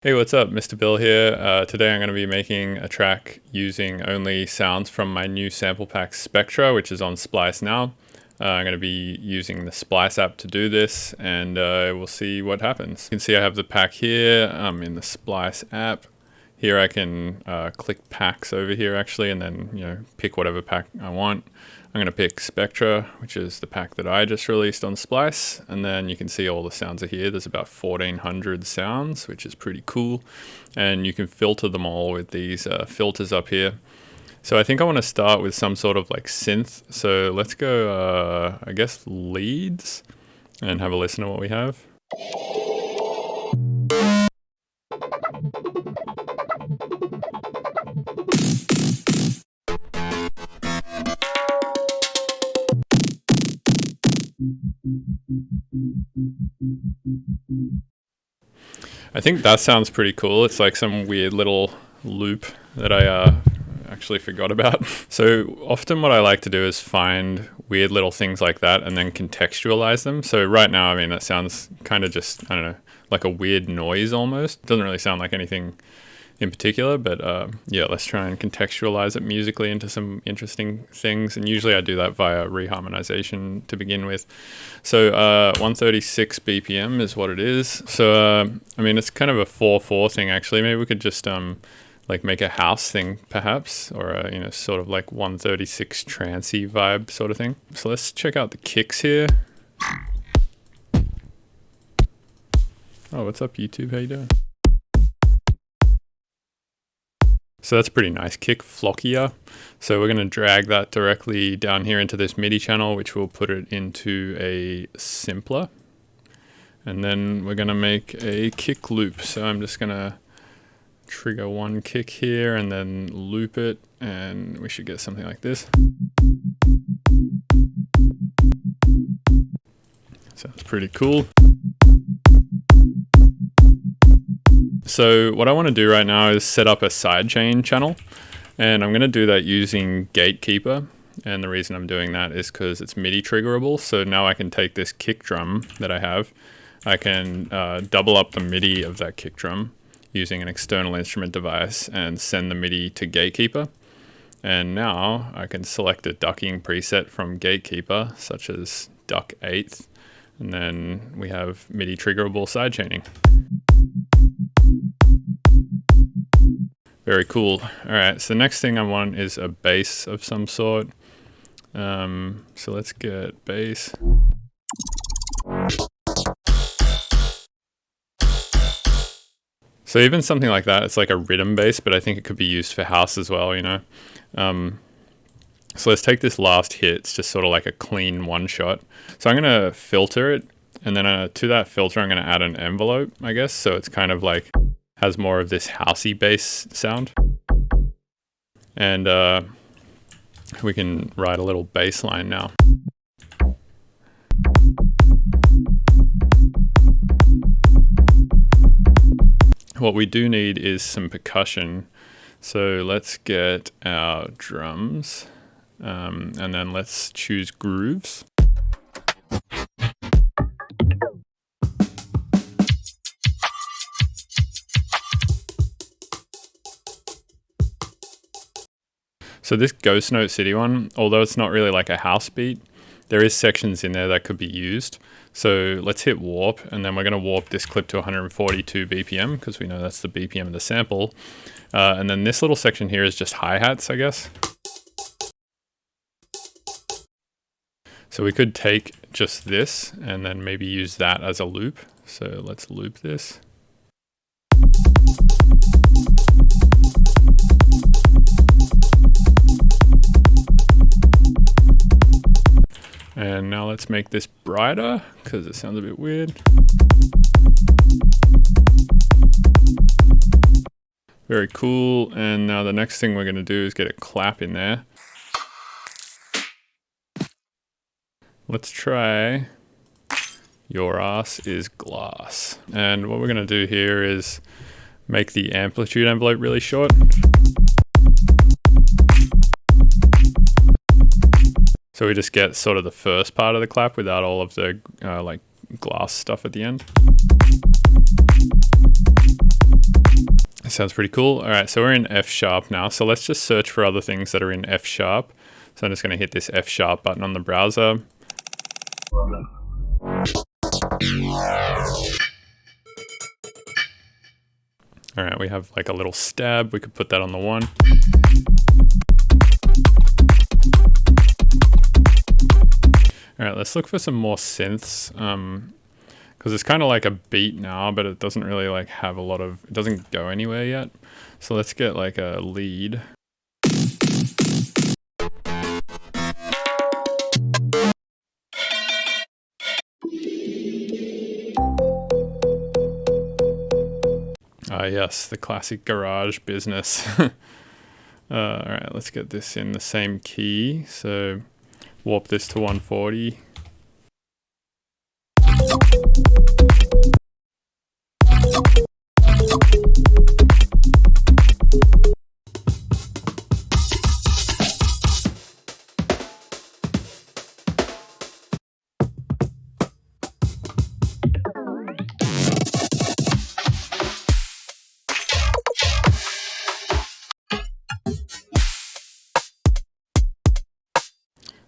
Hey, what's up? Mr. Bill here. Today I'm going to be making a track using only sounds from my new sample pack Spectra, which is on Splice now. I'm going to be using the Splice app to do this, and we'll see what happens. You can see I have the pack here. I'm in the Splice app. Here I can click packs over here actually, and then pick whatever pack I want. I'm going to pick Spectra, which is the pack that I just released on Splice, and then you can see all the sounds are here. There's about 1,400 sounds, which is pretty cool, and you can filter them all with these filters up here. So I think I want to start with some sort of like synth. So let's go, I guess, leads, and have a listen to what we have. I think that sounds pretty cool. It's like some weird little loop that I actually forgot about. So often what I like to do is find weird little things like that and then contextualize them. So right now, I mean, that sounds kind of just, I don't know, like a weird noise almost. Doesn't really sound like anything in particular, but yeah, let's try and contextualize it musically into some interesting things. And usually I do that via reharmonization to begin with. So 136 BPM is what it is. So I mean, it's kind of a 4/4 thing actually. Maybe we could just like make a house thing perhaps, or a, sort of like 136 trancey vibe sort of thing. So let's check out the kicks here. Oh, what's up YouTube? How you doing? So that's pretty nice. Kick flockier. So we're going to drag that directly down here into this MIDI channel, which will put it into a simpler. And then we're going to make a kick loop. So I'm just going to trigger one kick here and then loop it. And we should get something like this. So that's pretty cool. So what I want to do right now is set up a sidechain channel, and I'm going to do that using Gatekeeper. And the reason I'm doing that is because it's MIDI triggerable. So now I can take this kick drum that I have, I can double up the MIDI of that kick drum using an external instrument device and send the MIDI to Gatekeeper. And now I can select a ducking preset from Gatekeeper, such as duck 8th, and then we have MIDI triggerable sidechaining. Very cool. All right, so the next thing I want is a bass of some sort. So let's get bass. So even something like that, it's like a rhythm bass, but I think it could be used for house as well, So let's take this last hit. It's just sort of like a clean one shot. So I'm going to filter it, and then to that filter, I'm going to add an envelope, I guess. So it's kind of like has more of this housey bass sound. And we can write a little bass line now. What we do need is some percussion. So let's get our drums, and then let's choose grooves. So this Ghost Note City one, although it's not really like a house beat, there is sections in there that could be used. So let's hit warp, and then we're going to warp this clip to 142 BPM because we know that's the BPM of the sample. And then this little section here is just hi-hats, I guess. So we could take just this and then maybe use that as a loop. So let's loop this. And now let's make this brighter because it sounds a bit weird. Very cool. And now the next thing we're going to do is get a clap in there. Let's try Your Ass is Glass. And what we're going to do here is make the amplitude envelope really short. So we just get sort of the first part of the clap without all of the like glass stuff at the end. Sounds pretty cool. All right, so we're in F sharp now. So let's just search for other things that are in F sharp. So I'm just going to hit this F sharp button on the browser. All right, we have like a little stab. We could put that on the 1. All right, let's look for some more synths. Because it's kind of like a beat now, but it doesn't really like have a lot of, it doesn't go anywhere yet. So let's get like a lead. Ah, yes, the classic garage business. All right, let's get this in the same key. So warp this to 140.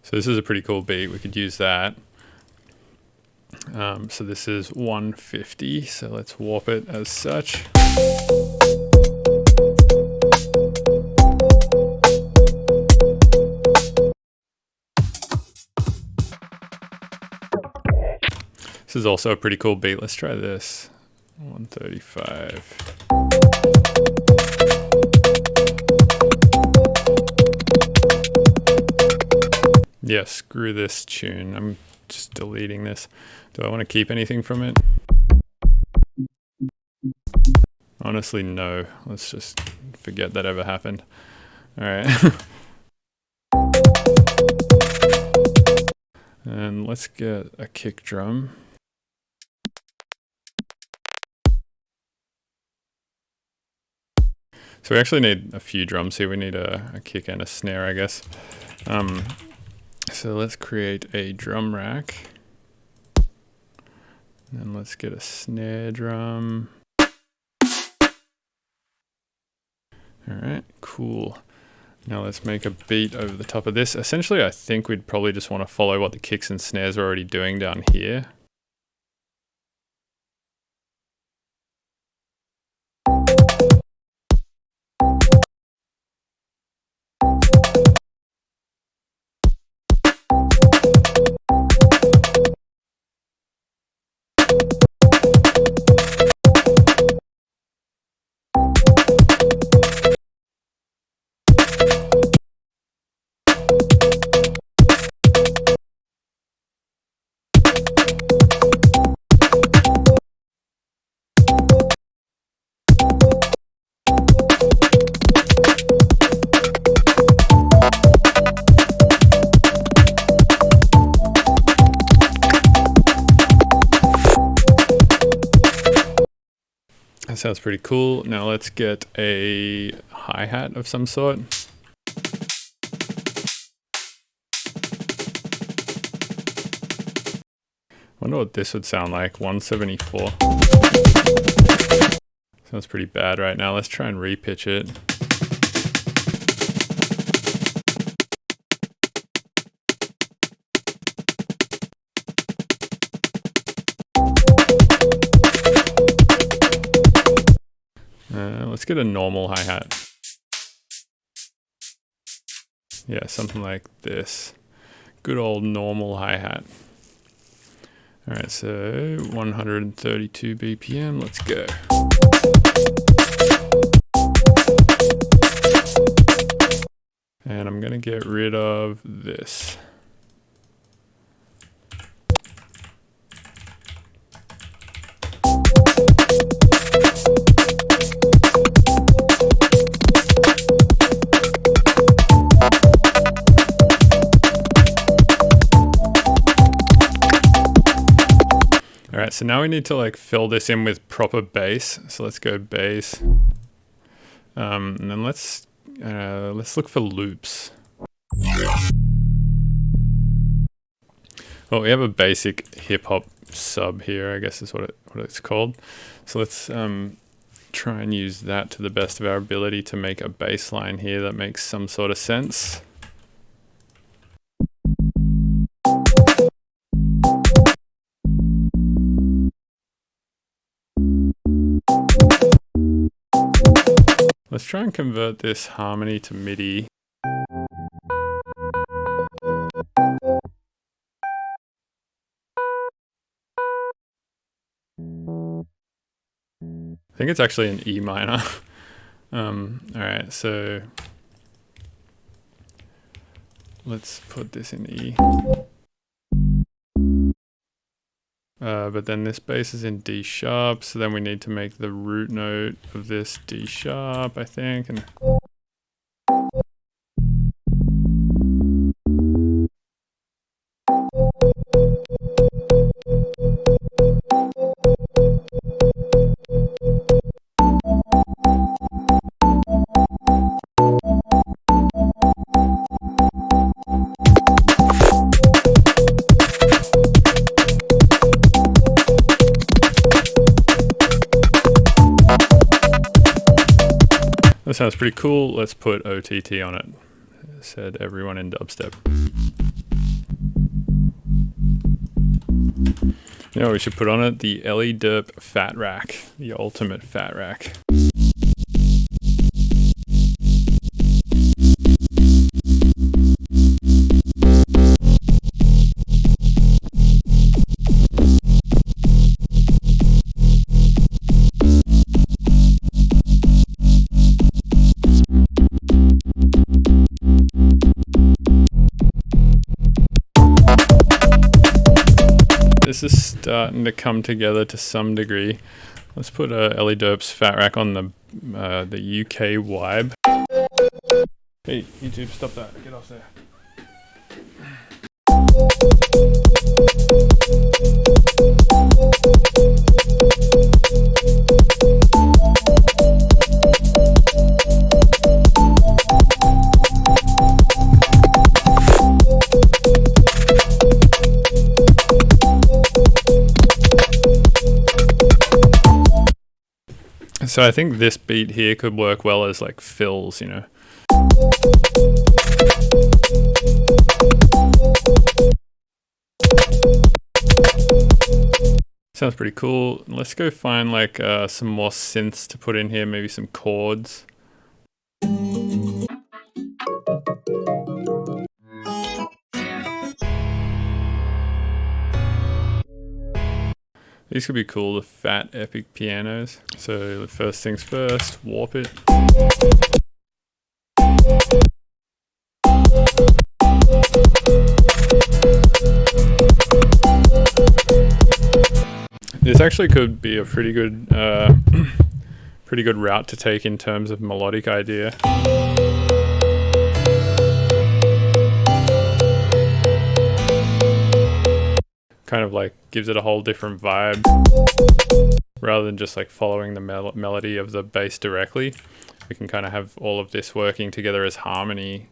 So this is a pretty cool beat. We could use that. So this is 150. So let's warp it as such. This is also a pretty cool beat. Let's try this. 135. Yeah, screw this tune. I'm just deleting this. Do I want to keep anything from it? Honestly, no. Let's just forget that ever happened. All right. And let's get a kick drum. So we actually need a few drums here. We need a kick and a snare, I guess. So let's create a drum rack. And let's get a snare drum. All right, cool. Now let's make a beat over the top of this. Essentially, I think we'd probably just want to follow what the kicks and snares are already doing down here. That sounds pretty cool. Now let's get a hi-hat of some sort. Wonder what this would sound like. 174. Sounds pretty bad right now. Let's try and repitch it. Let's get a normal hi-hat. Yeah, something like this. Good old normal hi-hat. All right, so 132 BPM, let's go. And I'm gonna get rid of this. All right, so now we need to like fill this in with proper bass. So let's go bass. And then let's look for loops. Well, we have a basic hip hop sub here, I guess is what it's called. So let's try and use that to the best of our ability to make a bass line here that makes some sort of sense. Let's try and convert this harmony to MIDI. I think it's actually an E minor. Alright, so let's put this in E. But then this bass is in D sharp, so then we need to make the root note of this D sharp, I think. And that sounds pretty cool. Let's put OTT on it. Said everyone in dubstep. You know what we should put on it? The Ellie Derp Fat Rack. The ultimate fat rack. This is starting to come together to some degree. Let's put Ellie Derp's Fat Rack on the UK vibe. Hey, YouTube, stop that. Get off there. So I think this beat here could work well as like fills, you know. Sounds pretty cool. Let's go find like some more synths to put in here, maybe some chords. These could be cool, the fat epic pianos. So the first things first, warp it. This actually could be a pretty good route to take in terms of melodic idea. Kind of like gives it a whole different vibe rather than just like following the melody of the bass directly. We can kind of have all of this working together as harmony.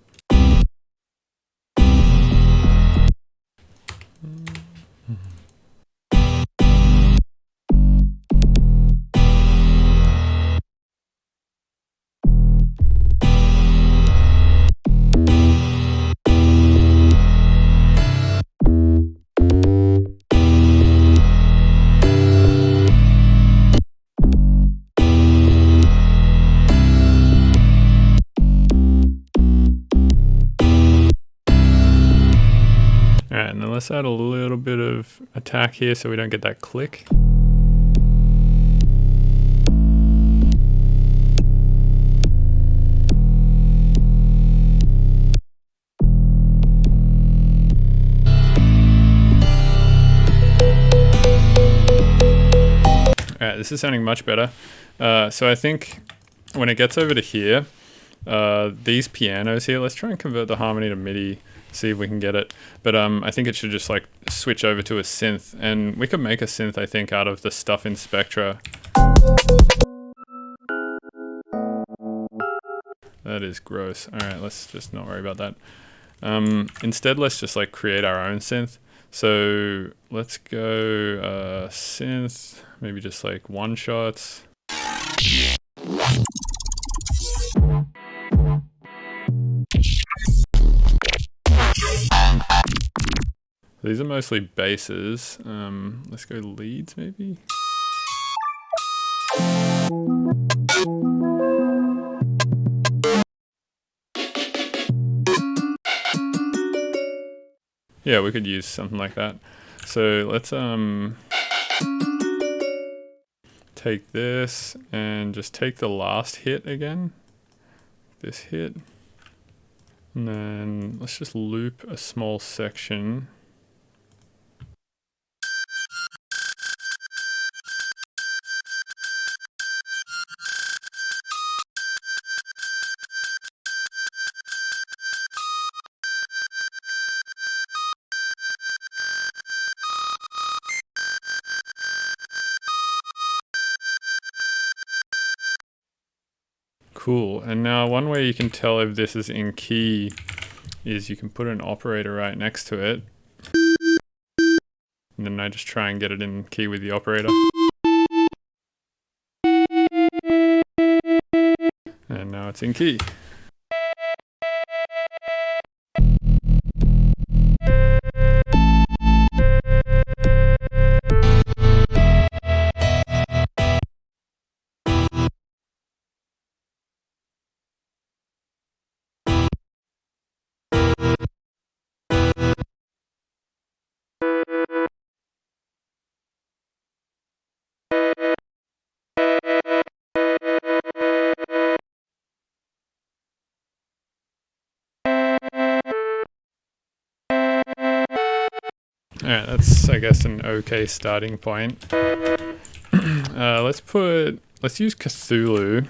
Alright, and then let's add a little bit of attack here so we don't get that click. Alright, this is sounding much better. So I think when it gets over to here, these pianos here, let's try and convert the harmony to MIDI. See if we can get it, but I think it should just like switch over to a synth, and we could make a synth I think out of the stuff in Spectra. That is gross. Alright, let's just not worry about that. Instead, let's just like create our own synth. So let's go synth, maybe just like one shots. These are mostly basses. Let's go leads maybe. Yeah, we could use something like that. So let's take this and just take the last hit again. This hit. And then let's just loop a small section. Cool, and now one way you can tell if this is in key is you can put an operator right next to it. And then I just try and get it in key with the operator. And now it's in key. Alright, that's I guess an okay starting point. Let's use Cthulhu.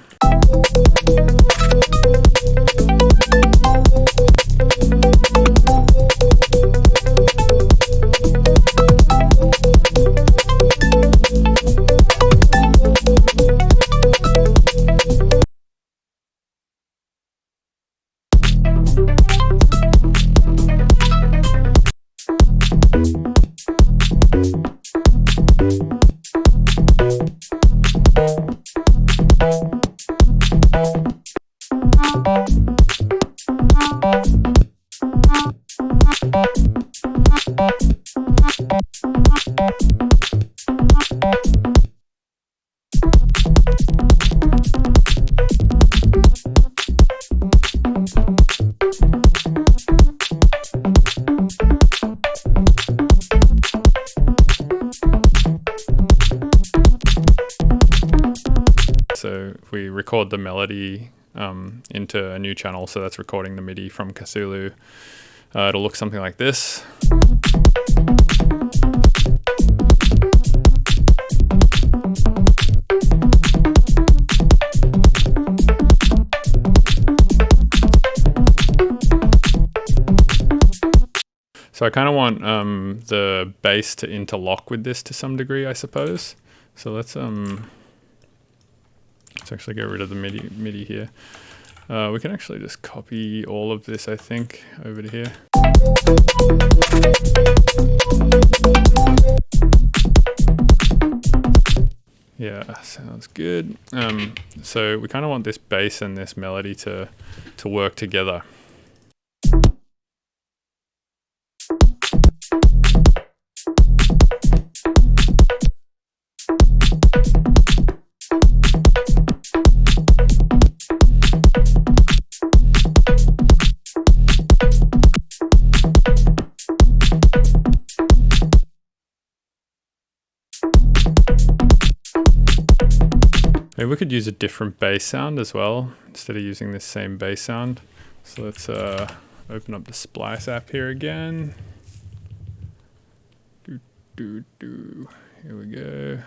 So if we record the melody into a new channel, so that's recording the MIDI from Cthulhu, it'll look something like this. So I kind of want the bass to interlock with this to some degree, I suppose. So let's actually get rid of the MIDI here. We can actually just copy all of this, I think, over to here. Yeah, sounds good. So we kind of want this bass and this melody to work together. Maybe we could use a different bass sound as well, instead of using this same bass sound. So let's open up the Splice app here again. Here we go.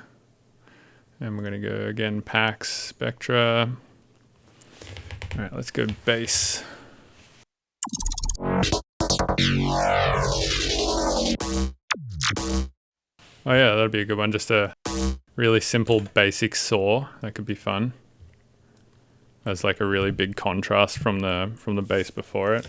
And we're gonna go again, packs, Spectra. All right, let's go bass. Oh yeah, that'd be a good one, just a really simple basic saw. That could be fun. That's like a really big contrast from the bass before it.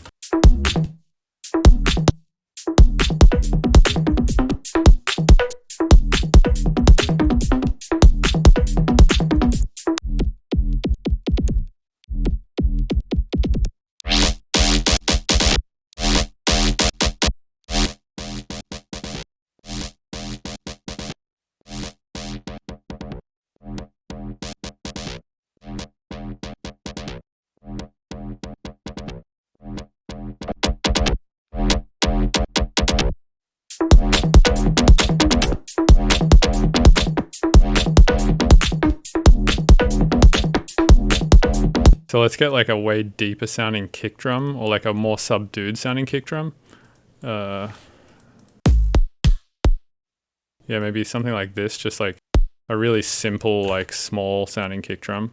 So let's get like a way deeper sounding kick drum, or like a more subdued sounding kick drum. Yeah, maybe something like this, just like a really simple, like small sounding kick drum.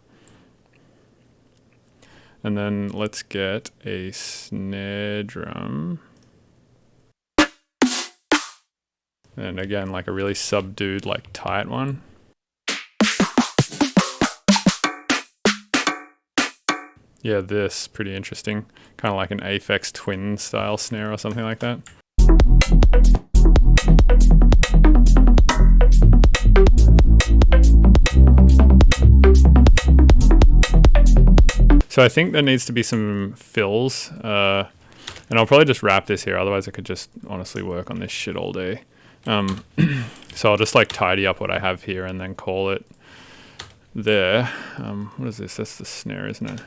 And then let's get a snare drum. And again, like a really subdued, like tight one. Yeah, this, pretty interesting. Kind of like an Aphex Twin style snare or something like that. So I think there needs to be some fills, and I'll probably just wrap this here, otherwise I could just honestly work on this shit all day. So I'll just like tidy up what I have here and then call it there. What is this? That's the snare, isn't it?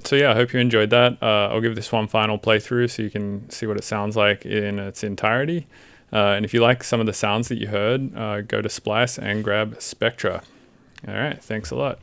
So yeah, I hope you enjoyed that. I'll give this one final playthrough so you can see what it sounds like in its entirety. And if you like some of the sounds that you heard, go to Splice and grab Spectra. All right, thanks a lot.